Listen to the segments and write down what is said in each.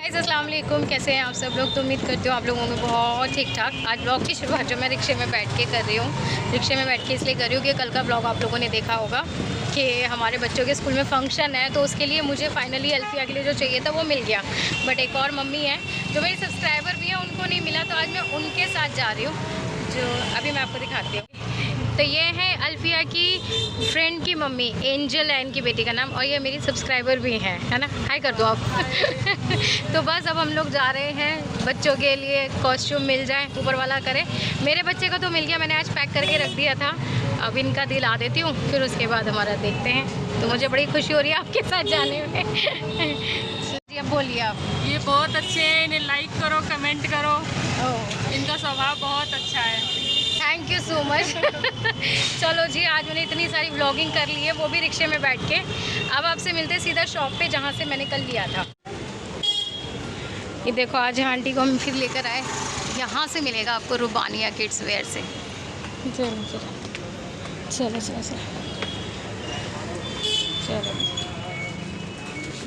अस्सलाम वालेकुम, कैसे हैं आप सब लोग। तो उम्मीद करती हूँ आप लोगों में बहुत ठीक ठाक। आज ब्लॉग की शुरुआत जो मैं रिक्शे में बैठ के कर रही हूँ, रिक्शे में बैठ के इसलिए कर रही हूँ कि कल का ब्लॉग आप लोगों ने देखा होगा कि हमारे बच्चों के स्कूल में फंक्शन है, तो उसके लिए मुझे फाइनली अल्फिया के लिए जो चाहिए था वो मिल गया। बट एक और मम्मी है जो मेरी सब्सक्राइबर भी है, उनको नहीं मिला, तो आज मैं उनके साथ जा रही हूँ, जो अभी मैं आपको दिखाती हूँ। तो ये है अल्फिया की फ्रेंड की मम्मी, एंजल है इनकी बेटी का नाम, और ये मेरी सब्सक्राइबर भी हैं, है ना। हाय कर दो आप। तो बस अब हम लोग जा रहे हैं, बच्चों के लिए कॉस्ट्यूम मिल जाए, ऊपर वाला करे। मेरे बच्चे का तो मिल गया, मैंने आज पैक करके रख दिया था। अब इनका दिला देती हूँ, फिर उसके बाद हमारा देखते हैं। तो मुझे बड़ी खुशी हो रही है आपके साथ जाने में। जी अब बोलिए आप। ये बहुत अच्छे हैं, इन्हें लाइक करो, कमेंट करो। इनका स्वभाव बहुत अच्छा है। Thank you so much. चलो जी, आज मैंने इतनी सारी व्लॉगिंग कर ली है, वो भी रिक्शे में बैठ के। अब आपसे मिलते सीधा शॉप पे जहाँ से मैंने कल लिया था। ये देखो, आज आंटी को हम फिर लेकर आए, यहाँ से मिलेगा आपको रुबानिया किड्स वेयर से। चलो चलो चलो चलो चलो चलो।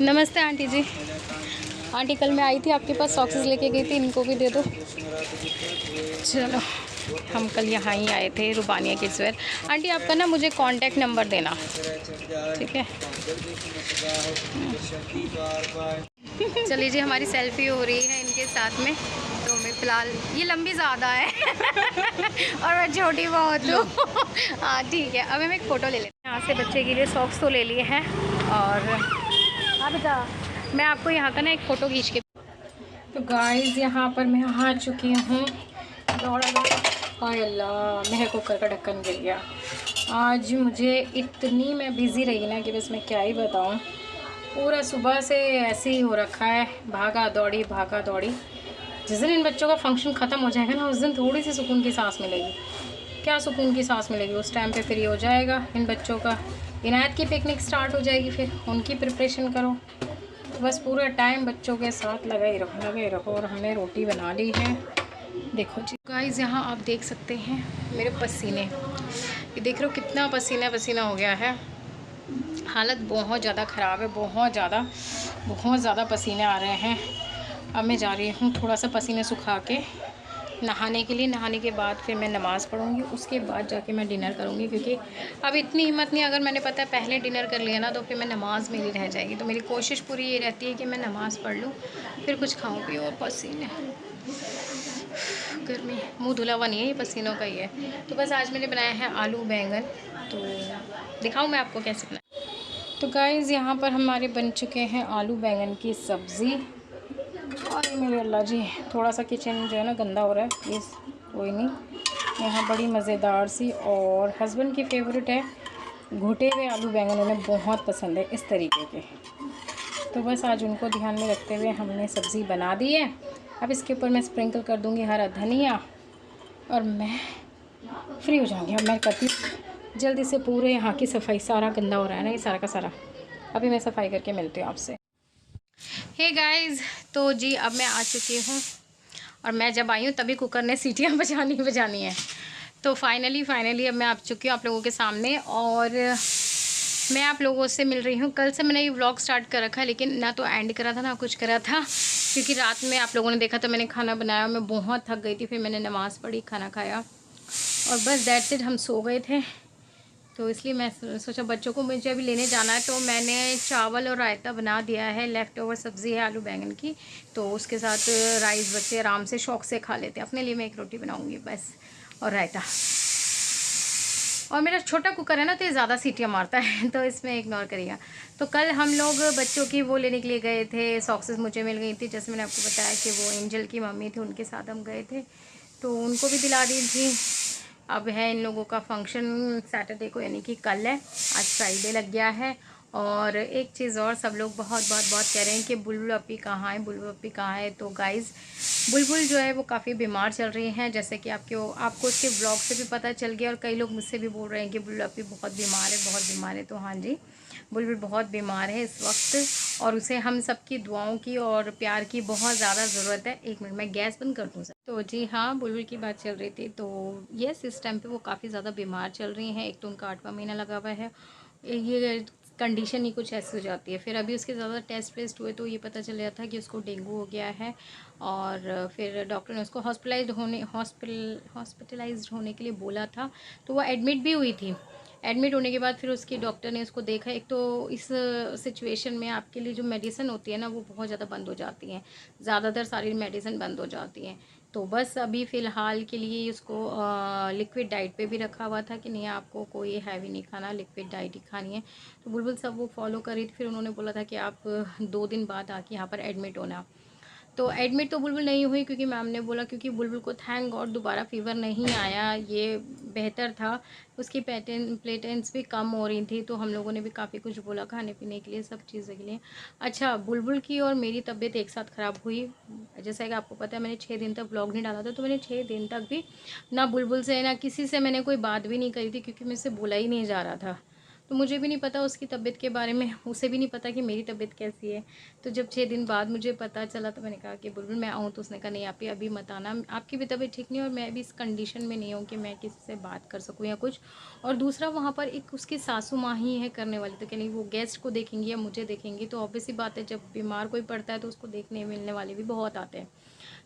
नमस्ते आंटी जी। आंटी कल मैं आई थी आपके पास, सॉक्सेस लेके गई थी, इनको भी दे दो। चलो, हम कल यहाँ ही आए थे रुबानिया किड्स वेयर। आंटी आपका ना मुझे कांटेक्ट नंबर देना, ठीक है। चलिए जी, हमारी सेल्फी हो रही है इनके साथ में। तो मैं फ़िलहाल, ये लंबी ज़्यादा है और मैं छोटी बहुत हूँ। हाँ ठीक है, अब हम एक फ़ोटो ले लेते हैं। यहाँ से बच्चे के लिए सॉक्स तो ले लिए हैं, और हाँ बेटा, मैं आपको यहाँ का ना एक फ़ोटो खींच के। तो गाइस, यहाँ पर मैं आ चुकी हूँ। दौड़ा दौड़ा, हाय अल्लाह, मेरे कुकर का ढक्कन गिर गया। आज मुझे इतनी मैं बिज़ी रही ना कि बस मैं क्या ही बताऊँ। पूरा सुबह से ऐसे ही हो रखा है, भागा दौड़ी भागा दौड़ी। जिस दिन इन बच्चों का फंक्शन ख़त्म हो जाएगा ना, उस दिन थोड़ी सी सुकून की सांस मिलेगी। क्या सुकून की सांस मिलेगी, उस टाइम पे फिर ये हो जाएगा इन बच्चों का। इनायत की पिकनिक स्टार्ट हो जाएगी, फिर उनकी प्रिपरेशन करो। तो बस पूरा टाइम बच्चों के साथ लगे ही रहो। और हमने रोटी बना ली है, देखो जी गाइस। यहाँ आप देख सकते हैं मेरे पसीने, ये देख रहे हो कितना पसीना पसीना हो गया है। हालत बहुत ज़्यादा ख़राब है, बहुत ज़्यादा पसीने आ रहे हैं। अब मैं जा रही हूँ थोड़ा सा पसीने सुखा के नहाने के लिए। नहाने के बाद फिर मैं नमाज़ पढ़ूँगी, उसके बाद जाके मैं डिनर करूँगी, क्योंकि अब इतनी हिम्मत नहीं। अगर मैंने पता है पहले डिनर कर लिया ना, तो फिर मैं नमाज़ मेरी रह जाएगी। तो मेरी कोशिश पूरी ये रहती है कि मैं नमाज़ पढ़ लूँ, फिर कुछ खाऊँ पीऊँ। और पसीने, गर्मी, मुँह धुला हुआ नहीं है, ये पसीनों का ही है। तो बस आज मैंने बनाया है आलू बैंगन, तो दिखाऊँ मैं आपको कैसे बनाया। तो गाइज़, यहाँ पर हमारे बन चुके हैं आलू बैंगन की सब्ज़ी। और मेरे अल्लाह जी, थोड़ा सा किचन जो है ना गंदा हो रहा है, प्लीज़ कोई नहीं। यहाँ बड़ी मज़ेदार सी, और हस्बैंड की फेवरेट है घुटे हुए आलू बैंगन, उन्हें बहुत पसंद है इस तरीके के। तो बस आज उनको ध्यान में रखते हुए हमने सब्ज़ी बना दी है। अब इसके ऊपर मैं स्प्रिंकल कर दूँगी हरा धनिया, और मैं फ्री हो जाऊँगी। अब मैं करती हूँ जल्दी से पूरे यहाँ की सफाई। सारा गंदा हो रहा है ना ये सारा का सारा। अभी मैं सफाई करके मिलती हूँ आपसे। हे गाइस, तो जी अब मैं आ चुकी हूँ, और मैं जब आई हूँ तभी कुकर ने सीटियाँ बजानी है। तो फाइनली अब मैं आ चुकी हूँ आप लोगों के सामने, और मैं आप लोगों से मिल रही हूँ। कल से मैंने ये व्लॉग स्टार्ट कर रखा है, लेकिन ना तो एंड करा था ना कुछ करा था, क्योंकि रात में आप लोगों ने देखा तो मैंने खाना बनाया, मैं बहुत थक गई थी। फिर मैंने नमाज़ पढ़ी, खाना खाया, और बस दैट्स इट, हम सो गए थे। तो इसलिए मैं सोचा बच्चों को मुझे अभी लेने जाना है, तो मैंने चावल और रायता बना दिया है। लेफ़्ट ओवर सब्ज़ी है आलू बैंगन की, तो उसके साथ राइस बच्चे आराम से शौक़ से खा लेते हैं। अपने लिए मैं एक रोटी बनाऊंगी बस, और रायता। और मेरा छोटा कुकर है ना, तो ये ज़्यादा सीटियाँ मारता है, तो इसमें इग्नोर करिएगा। तो कल हम लोग बच्चों की वो लेने के लिए गए थे, सॉक्सेस मुझे मिल गई थी, जैसे मैंने आपको बताया कि वो एंजल की मम्मी थी, उनके साथ हम गए थे, तो उनको भी दिला दी थी। अब है इन लोगों का फंक्शन सैटरडे को, यानी कि कल है, आज फ्राइडे लग गया है। और एक चीज़ और, सब लोग बहुत कह रहे हैं कि बुलबुल अपी कहाँ है, बुलबुल अपी कहाँ है। तो गाइज़, बुलबुल जो है वो काफ़ी बीमार चल रही हैं, जैसे कि आपको उसके ब्लॉग से भी पता चल गया, और कई लोग मुझसे भी बोल रहे हैं कि बुलबुल अपी बहुत बीमार है। तो हाँ जी, बुलबुल बहुत बीमार है इस वक्त, और उसे हम सबकी दुआओं की और प्यार की बहुत ज़्यादा ज़रूरत है। एक मिनट, मैं गैस बंद कर दूँ सर। तो जी हाँ, बुलबुल की बात चल रही थी। तो यस, इस टाइम पे वो काफ़ी ज़्यादा बीमार चल रही हैं। एक तो उनका 8वां महीना लगा हुआ है, ये कंडीशन ही कुछ ऐसी हो जाती है। फिर अभी उसके ज़्यादा टेस्ट वेस्ट हुए तो ये पता चल गया था कि उसको डेंगू हो गया है, और फिर डॉक्टर ने उसको हॉस्पिटलाइज्ड होने के लिए बोला था। तो वो एडमिट भी हुई थी। एडमिट होने के बाद फिर उसकी डॉक्टर ने उसको देखा। एक तो इस सिचुएशन में आपके लिए जो मेडिसिन होती है ना वो बहुत ज़्यादा बंद हो जाती हैं, ज़्यादातर सारी मेडिसिन बंद हो जाती हैं। तो बस अभी फ़िलहाल के लिए उसको लिक्विड डाइट पे भी रखा हुआ था कि नहीं आपको कोई हैवी नहीं खाना, लिक्विड डाइट ही खानी है। तो बुलबुल सब वो फॉलो करी थी। फिर उन्होंने बोला था कि आप 2 दिन बाद आके यहाँ पर एडमिट होना। तो एडमिट तो बुलबुल नहीं हुई क्योंकि मैम ने बोला, क्योंकि बुलबुल को थैंक गॉड दोबारा फ़ीवर नहीं आया, ये बेहतर था। उसकी प्लेटेंट्स भी कम हो रही थी, तो हम लोगों ने भी काफ़ी कुछ बोला खाने पीने के लिए, सब चीज़ें के लिए। अच्छा, बुलबुल की और मेरी तबीयत एक साथ ख़राब हुई। जैसा कि आपको पता है मैंने 6 दिन तक व्लॉग नहीं डाला था, तो मैंने 6 दिन तक भी ना बुलबुल से ना किसी से मैंने कोई बात भी नहीं करी थी, क्योंकि मेरे से बोला ही नहीं जा रहा था। तो मुझे भी नहीं पता उसकी तबीयत के बारे में, उसे भी नहीं पता कि मेरी तबीयत कैसी है। तो जब 6 दिन बाद मुझे पता चला तो मैंने कहा कि बुलबुल मैं आऊँ, तो उसने कहा नहीं आप ही अभी मत आना, आपकी भी तबीयत ठीक नहीं और मैं भी इस कंडीशन में नहीं हूँ कि मैं किसी से बात कर सकूँ या कुछ। और दूसरा वहाँ पर एक उसकी सासू माँ ही है करने वाली, तो क्या नहीं वो गेस्ट को देखेंगी या मुझे देखेंगी, तो ऑब्वियस ही बात है जब बीमार कोई पड़ता है तो उसको देखने मिलने वाले भी बहुत आते हैं।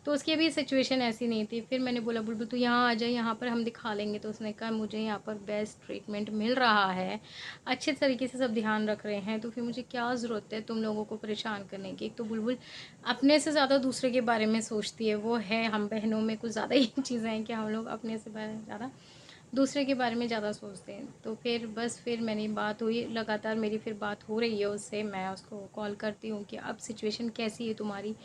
तो उसकी अभी सिचुएशन ऐसी नहीं थी। फिर मैंने बोला बुलबुल तू यहाँ आ जाए, यहाँ पर हम दिखा लेंगे। तो उसने कहा मुझे यहाँ पर बेस्ट ट्रीटमेंट मिल रहा है, अच्छे तरीके से सब ध्यान रख रहे हैं, तो फिर मुझे क्या ज़रूरत है तुम लोगों को परेशान करने की। एक तो बुलबुल अपने से ज़्यादा दूसरे के बारे में सोचती है, वो है हम बहनों में कुछ ज़्यादा ही चीज़ें हैं कि हम लोग अपने से ज़्यादा दूसरे के बारे में ज़्यादा सोचते हैं। तो फिर बस फिर मैंने बात हुई, लगातार मेरी फिर बात हो रही है उससे, मैं उसको कॉल करती हूँ कि अब सिचुएशन कैसी है तुम्हारी।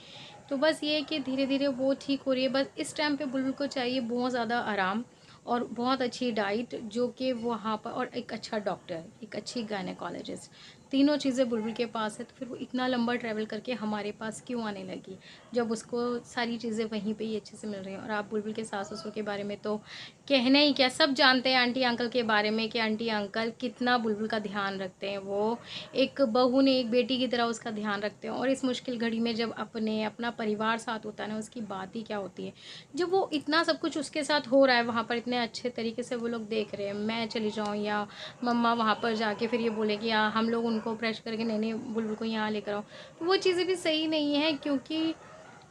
तो बस ये है कि धीरे धीरे वो ठीक हो रही है। बस इस टाइम पे बुलबुल को चाहिए बहुत ज़्यादा आराम और बहुत अच्छी डाइट, जो कि वहाँ पर, और एक अच्छा डॉक्टर, एक अच्छी गायनेकोलॉजिस्ट, तीनों चीज़ें बुलबुल के पास है। तो फिर वो इतना लंबा ट्रैवल करके हमारे पास क्यों आने लगी, जब उसको सारी चीज़ें वहीं पे ही अच्छे से मिल रही हैं। और आप बुलबुल के सास ससुर के बारे में तो कहने ही क्या, सब जानते हैं आंटी अंकल के बारे में कि आंटी अंकल कितना बुलबुल का ध्यान रखते हैं। वो एक बहू ने एक बेटी की तरह उसका ध्यान रखते हैं। और इस मुश्किल घड़ी में जब अपना परिवार साथ होता है ना, उसकी बात ही क्या होती है। जब वो इतना सब कुछ उसके साथ हो रहा है वहाँ पर, इतने अच्छे तरीके से वो लोग देख रहे हैं, मैं चली जाऊँ या मम्मा वहाँ पर जाके फिर ये बोले कि हम लोग उनको प्रेशर करके नहीं नहीं बुलबुल को यहाँ लेकर आओ, तो वो चीज़ें भी सही नहीं है। क्योंकि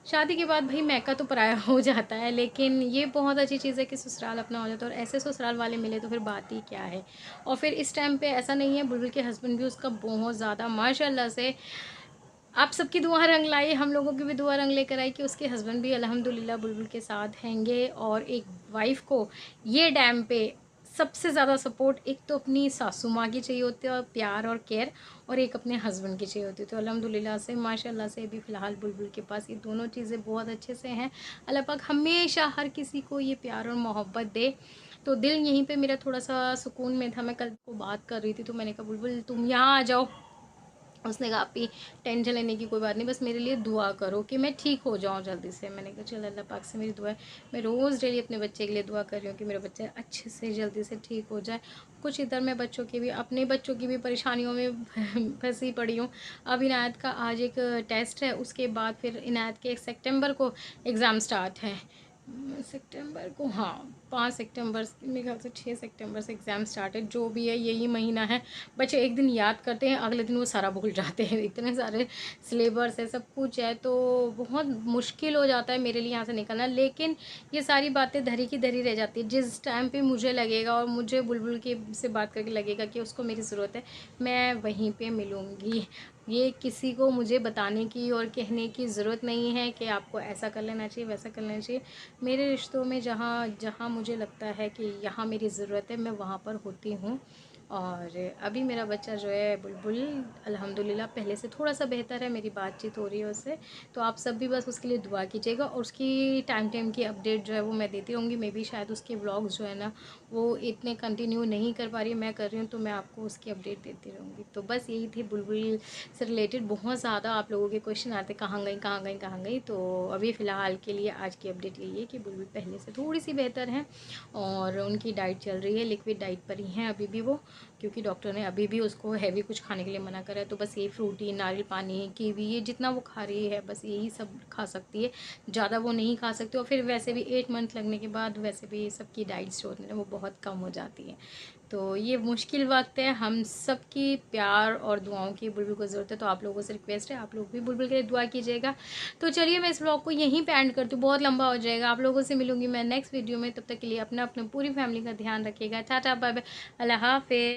शादी के बाद भाई मैका तो पराया हो जाता है, लेकिन ये बहुत अच्छी चीज़ है कि ससुराल अपना हो जाता है। और ऐसे ससुराल वाले मिले तो फिर बात ही क्या है। और फिर इस टाइम पे ऐसा नहीं है, बुलबुल के हस्बैंड भी उसका बहुत ज़्यादा माशाल्लाह से, आप सबकी दुआ रंग लाई, हम लोगों की भी दुआ रंग लेकर आई कि उसके हस्बैंड भी अल्हम्दुलिल्लाह बुलबुल के साथ हैंगे। और एक वाइफ़ को ये टाइम पे सबसे ज़्यादा सपोर्ट एक तो अपनी सासू माँ की चाहिए होती है और प्यार और केयर, और एक अपने हस्बैंड की चाहिए होती है। तो अल्हम्दुलिल्लाह से माशाल्लाह से अभी फ़िलहाल बुलबुल के पास ये दोनों चीज़ें बहुत अच्छे से हैं। अल्लाह पाक हमेशा हर किसी को ये प्यार और मोहब्बत दे। तो दिल यहीं पे मेरा थोड़ा सा सुकून में था। मैं कल को बात कर रही थी तो मैंने कहा बुलबुल तुम यहाँ आ जाओ। उसने कहा आप ही टेंशन लेने की कोई बात नहीं, बस मेरे लिए दुआ करो कि मैं ठीक हो जाऊँ जल्दी से। मैंने कहा चल अल्लाह पाक से मेरी दुआ है, मैं रोज़ डेली अपने बच्चे के लिए दुआ कर रही हूँ कि मेरा बच्चा अच्छे से जल्दी से ठीक हो जाए। कुछ इधर मैं बच्चों की भी, अपने बच्चों की भी परेशानियों में फंसी पड़ी हूँ। अब इनायत का आज एक टेस्ट है, उसके बाद फिर इनायत के 1 सितंबर को एग्ज़ाम स्टार्ट है। सितंबर को, हाँ 5 सितंबर मेरे ख्याल से 6 सितंबर से एग्ज़ाम स्टार्ट है, जो भी है यही महीना है। बच्चे एक दिन याद करते हैं, अगले दिन वो सारा भूल जाते हैं, इतने सारे सिलेबस है, सब कुछ है, तो बहुत मुश्किल हो जाता है मेरे लिए यहाँ से निकलना। लेकिन ये सारी बातें धरी की धरी रह जाती है। जिस टाइम पे मुझे लगेगा और मुझे बुलबुल की से बात करके लगेगा कि उसको मेरी ज़रूरत है, मैं वहीं पे मिलूँगी। ये किसी को मुझे बताने की और कहने की ज़रूरत नहीं है कि आपको ऐसा कर लेना चाहिए, वैसा कर लेना चाहिए। मेरे रिश्तों में जहाँ जहाँ मुझे लगता है कि यहाँ मेरी ज़रूरत है, मैं वहाँ पर होती हूँ। और अभी मेरा बच्चा जो है बुलबुल अल्हम्दुलिल्लाह पहले से थोड़ा सा बेहतर है, मेरी बातचीत हो रही है उससे। तो आप सब भी बस उसके लिए दुआ कीजिएगा, और उसकी टाइम टाइम की अपडेट जो है वो मैं देती रहूँगी। मे बी शायद उसके व्लॉग्स जो है ना वो इतने कंटिन्यू नहीं कर पा रही, मैं कर रही हूँ, तो मैं आपको उसकी अपडेट देती रहूँगी। तो बस यही थी बुलबुल से रिलेटेड। बहुत ज़्यादा आप लोगों के क्वेश्चन आते कहाँ गई कहाँ गई कहाँ गई। तो अभी फ़िलहाल के लिए आज की अपडेट यही है कि बुलबुल पहले से थोड़ी सी बेहतर हैं, और उनकी डाइट चल रही है, लिक्विड डाइट पर ही हैं अभी भी वो, क्योंकि डॉक्टर ने अभी भी उसको हैवी कुछ खाने के लिए मना करा है। तो बस ये फ्रूटी, नारियल पानी, कीवी, ये जितना वो खा रही है बस यही सब खा सकती है, ज़्यादा वो नहीं खा सकती। और फिर वैसे भी 8 मंथ लगने के बाद वैसे भी सबकी डाइट्स जो होती है वो बहुत कम हो जाती है। तो ये मुश्किल वक्त है, हम सबकी प्यार और दुआओं की बुलबुल को ज़रूरत है। तो आप लोगों से रिक्वेस्ट है, आप लोग भी बुलबुल के लिए दुआ कीजिएगा। तो चलिए मैं इस व्लॉग को यहीं पे एंड करती हूँ, बहुत लंबा हो जाएगा। आप लोगों से मिलूंगी मैं नेक्स्ट वीडियो में, तब तक के लिए अपना अपना पूरी फैमिली का ध्यान रखिएगा। टाटा बाय बाय, अल्लाह हाफिज़।